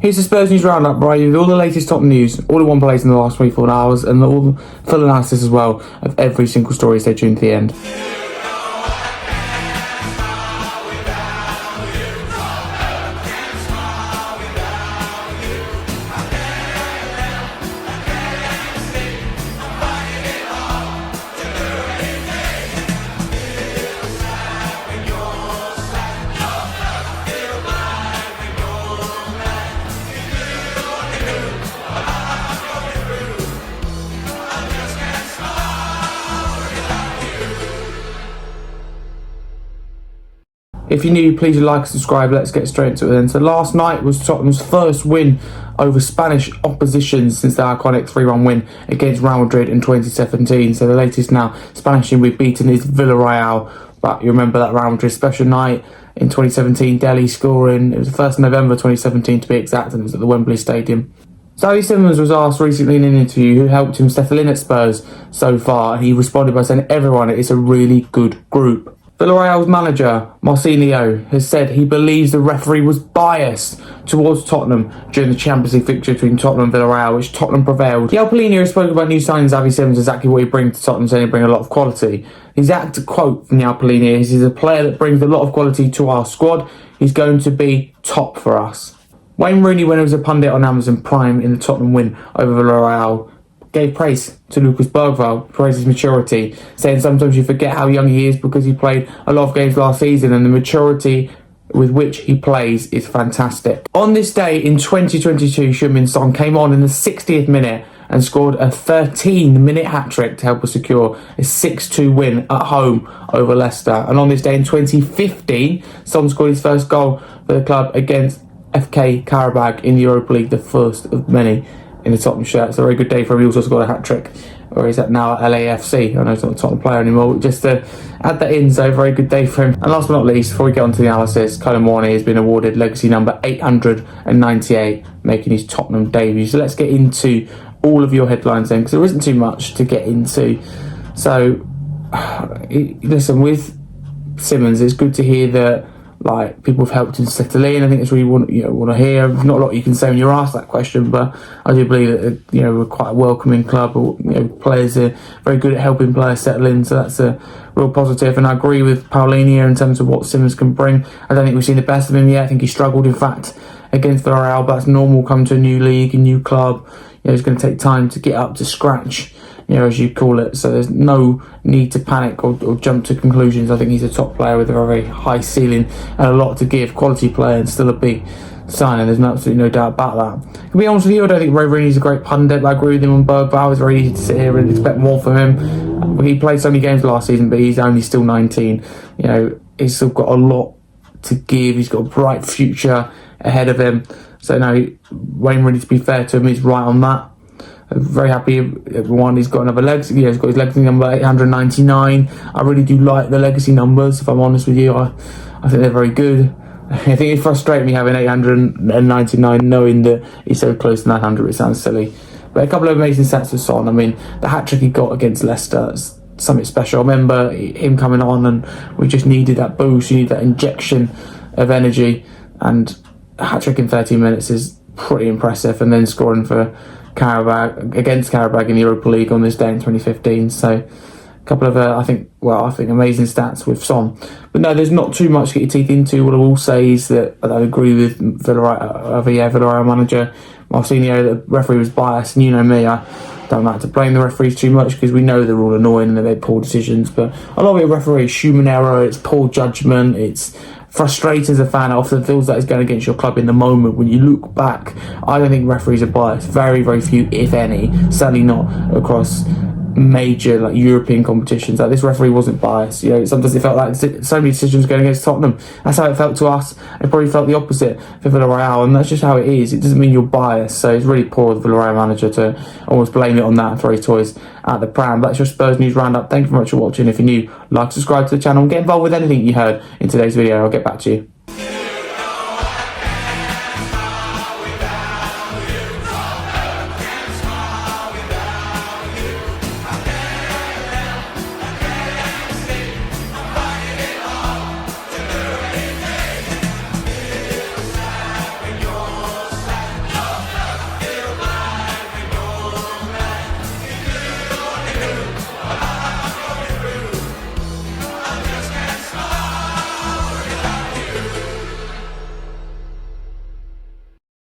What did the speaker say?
Here's the Spurs News Roundup, right, with all the latest top news, all in one place in the last 24 hours, and all the full analysis as well of every single story. Stay tuned to the end. If you're new, please like and subscribe. Let's get straight into it then. So last night was Tottenham's first win over Spanish opposition since the iconic 3-1 win against Real Madrid in 2017. So the latest now Spanish team we've beaten is Villarreal. But you remember that Real Madrid special night in 2017, Dele scoring. It was the 1st of November 2017 to be exact, and it was at the Wembley Stadium. Xavi Simons was asked recently in an interview who helped him settle in at Spurs so far, and he responded by saying everyone is a really good group. Villarreal's manager, Marcinho, has said he believes the referee was biased towards Tottenham during the Champions League fixture between Tottenham and Villarreal, which Tottenham prevailed. The Alpalini has spoken about new signing Xavi Simons, exactly what he brings to Tottenham, saying he brings a lot of quality. The exact quote from the Alpalini is, he's a player that brings a lot of quality to our squad. He's going to be top for us. Wayne Rooney, when he was a pundit on Amazon Prime in the Tottenham win over Villarreal, gave praise to Lucas Bergvall, praised his maturity, saying sometimes you forget how young he is because he played a lot of games last season, and the maturity with which he plays is fantastic. On this day in 2022, Heung-min Son came on in the 60th minute and scored a 13-minute hat-trick to help us secure a 6-2 win at home over Leicester. And on this day in 2015, Son scored his first goal for the club against FK Karabakh in the Europa League, the first of many in the Tottenham shirt. It's a very good day for him. He also scored a hat-trick, where he's at now at LAFC. I know he's not a Tottenham player anymore. Just to add that in, so a very good day for him. And last but not least, before we get on to the analysis, Colin Warney has been awarded legacy number 898, making his Tottenham debut. So let's get into all of your headlines then, because there isn't too much to get into. So, listen, with Simons, it's good to hear that people have helped him settle in. I think it's really want to hear. There's not a lot you can say when you're asked that question, but I do believe that we're quite a welcoming club. Players are very good at helping players settle in, so that's a real positive. And I agree with Paulinho in terms of what Simons can bring. I don't think we've seen the best of him yet. I think he struggled, in fact, against Villarreal, but that's normal. Come to a new league, a new club. It's going to take time to get up to scratch, as you call it. So there's no need to panic or jump to conclusions. I think he's a top player with a very high ceiling and a lot to give. Quality player and still a big signing. There's absolutely no doubt about that. To be honest with you, I don't think Ray Rooney's a great pundit, but I agree with him on Bergvall. It's very easy to sit here and expect more from him. He played so many games last season, but he's only still 19. He's still got a lot to give. He's got a bright future ahead of him. So no, Wayne Rooney, to be fair to him, is right on that. I'm very happy everyone. He's got another legacy. He's got his legacy number 899. I really do like the legacy numbers, if I'm honest with you. I think they're very good. I think it frustrates me having 899, knowing that he's so close to 900. It sounds silly. But a couple of amazing stats for Son. I mean, the hat-trick he got against Leicester is something special. I remember him coming on and we just needed that boost. You need that injection of energy. And a hat-trick in 13 minutes is pretty impressive. And then scoring for Karabakh against Karabakh in the Europa League on this day in 2015. So a couple of I think amazing stats with Son. But no, there's not too much to get your teeth into. What I will say is that I don't agree with Villarreal manager Marcinho. The referee was biased, and you know me, I don't like to blame the referees too much because we know they're all annoying and they make poor decisions. But a lot of it, referee, is human error, it's poor judgment, it's frustrating as a fan. It often feels like it's going against your club in the moment. When you look back, I don't think referees are biased. Very, very few, if any. Certainly not across major European competitions. This referee wasn't biased. Sometimes it felt like so many decisions going against Tottenham. That's how it felt to us. It probably felt the opposite for Villarreal, and that's just how it is. It doesn't mean you're biased. So it's really poor of the Villarreal manager to almost blame it on that and throw his toys at the pram. That's your Spurs News Roundup. Thank you very much for watching. If you're new, like, subscribe to the channel, and get involved with anything you heard in today's video. I'll get back to you.